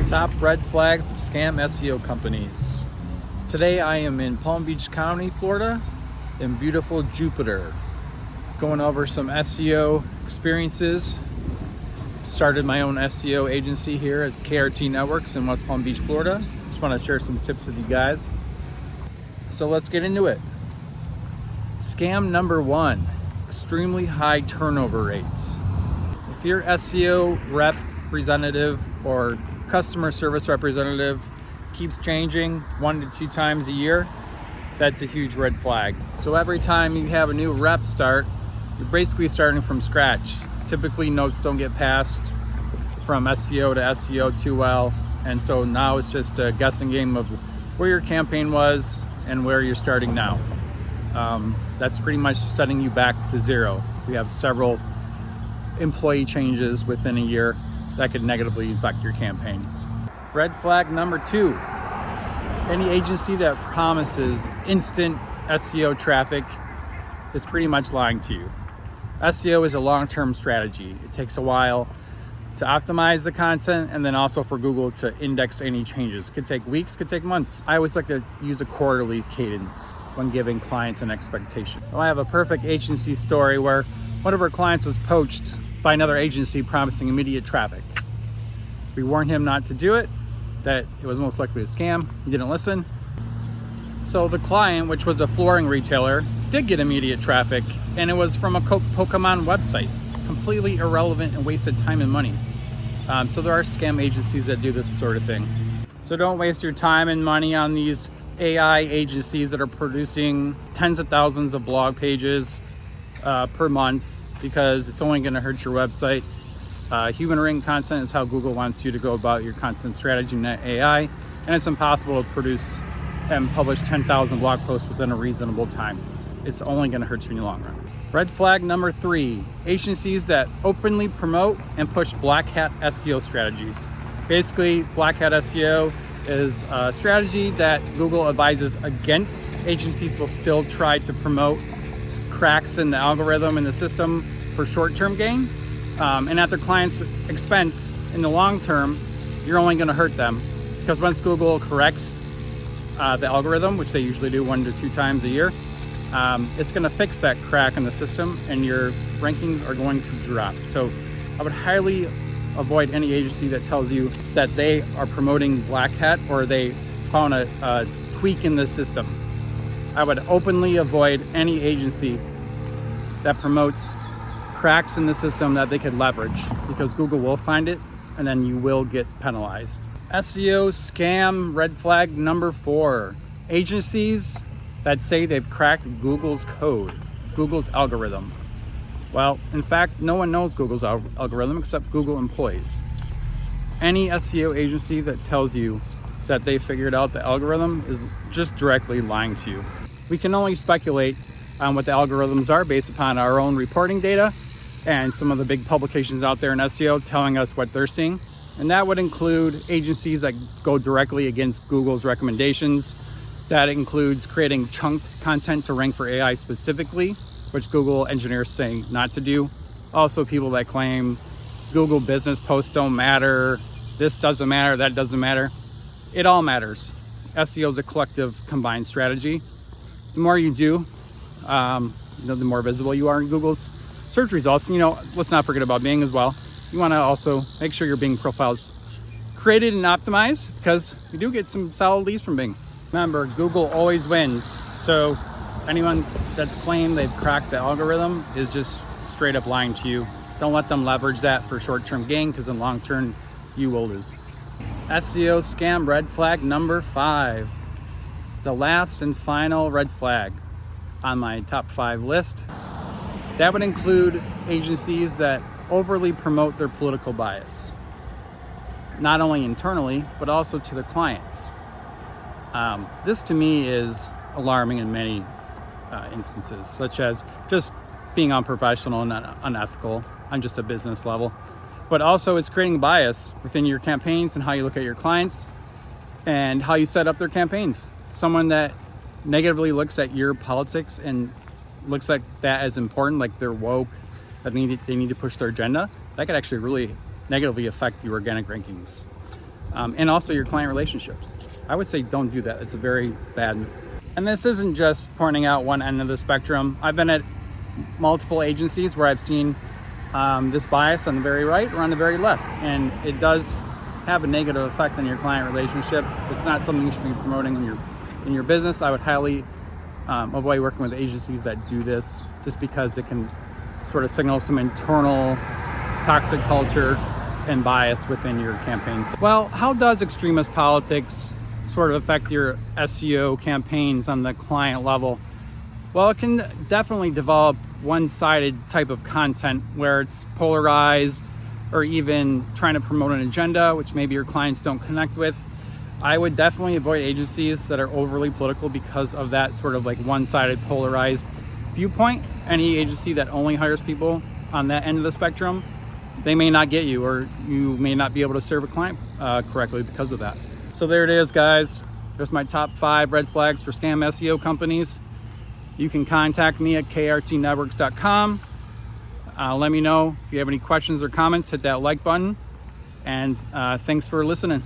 Top red flags of scam SEO companies. Today I am in Palm Beach County, Florida, in beautiful Jupiter, going over some SEO experiences. Started my own SEO agency here at KRT Networks in West Palm Beach, Florida. Just want to share some tips with you guys. So let's get into it. Scam number one, extremely high turnover rates. If your SEO representative or customer service representative keeps changing 1 to 2 times a year, that's a huge red flag. So every time you have a new rep start, you're basically starting from scratch. Typically notes don't get passed from SEO to SEO too well, and so now it's just a guessing game of where your campaign was and where you're starting now. That's pretty much setting you back to zero. We have several employee changes within a year that could negatively affect your campaign. Red flag number two, any agency that promises instant SEO traffic is pretty much lying to you. SEO is a long-term strategy. It takes a while to optimize the content and then also for Google to index any changes. Could take weeks, could take months. I always like to use a quarterly cadence when giving clients an expectation. Well, I have a perfect agency story where one of our clients was poached by another agency promising immediate traffic. We warned him not to do it, that it was most likely a scam. He didn't listen. So the client, which was a flooring retailer, did get immediate traffic, and it was from a Pokemon website. Completely irrelevant and wasted time and money. So there are scam agencies that do this sort of thing. So don't waste your time and money on these AI agencies that are producing tens of thousands of blog pages per month, because it's only going to hurt your website. Human written content is how Google wants you to go about your content strategy, not AI, and it's impossible to produce and publish 10,000 blog posts within a reasonable time. It's only going to hurt you in the long run. Red flag number three, agencies that openly promote and push black hat SEO strategies. Basically, black hat SEO is a strategy that Google advises against. Agencies will still try to promote cracks in the algorithm and the system for short-term gain, and at their client's expense. In the long term, you're only going to hurt them, because once Google corrects the algorithm, which they usually do 1 to 2 times a year, it's going to fix that crack in the system and your rankings are going to drop. So I would highly avoid any agency that tells you that they are promoting black hat or they found a tweak in the system. I would openly avoid any agency that promotes cracks in the system that they could leverage, because Google will find it and then you will get penalized. SEO scam red flag number 4, agencies that say they've cracked Google's code, Google's algorithm. Well, in fact, no one knows Google's algorithm except Google employees. Any SEO agency that tells you that they figured out the algorithm is just directly lying to you. We can only speculate on what the algorithms are based upon our own reporting data and some of the big publications out there in SEO telling us what they're seeing. And that would include agencies that go directly against Google's recommendations. That includes creating chunked content to rank for AI specifically, which Google engineers say not to do. Also, people that claim Google business posts don't matter, this doesn't matter, that doesn't matter. It all matters. SEO is a collective combined strategy. The more you do, the more visible you are in Google's search results. And, let's not forget about Bing as well. You want to also make sure your Bing profile's created and optimized, because you do get some solid leads from Bing. Remember, Google always wins. So anyone that's claimed they've cracked the algorithm is just straight up lying to you. Don't let them leverage that for short-term gain, because in long term, you will lose. SEO scam red flag number 5. The last and final red flag on my top 5 list. That would include agencies that overly promote their political bias, not only internally, but also to the clients. This to me is alarming in many instances, such as just being unprofessional and unethical on just a business level. But also it's creating bias within your campaigns and how you look at your clients and how you set up their campaigns. Someone that negatively looks at your politics and looks like that as important, like they're woke, that they need to push their agenda, that could actually really negatively affect your organic rankings. and also your client relationships. I would say don't do that. It's a very bad move. And this isn't just pointing out one end of the spectrum. I've been at multiple agencies where I've seen this bias on the very right or on the very left, and it does have a negative effect on your client relationships. It's not something you should be promoting in your business. I would highly avoid working with agencies that do this, just because it can sort of signal some internal toxic culture and bias within your campaigns. Well, how does extremist politics sort of affect your SEO campaigns on the client level? Well, it can definitely develop one-sided type of content where it's polarized, or even trying to promote an agenda which maybe your clients don't connect with. I would definitely avoid agencies that are overly political because of that sort of like one-sided polarized viewpoint. Any agency that only hires people on that end of the spectrum, they may not get you, or you may not be able to serve a client correctly because of that. So there it is, guys. There's my top 5 red flags for scam SEO companies. You can contact me at krtnetworks.com. Let me know if you have any questions or comments. Hit that like button, and thanks for listening.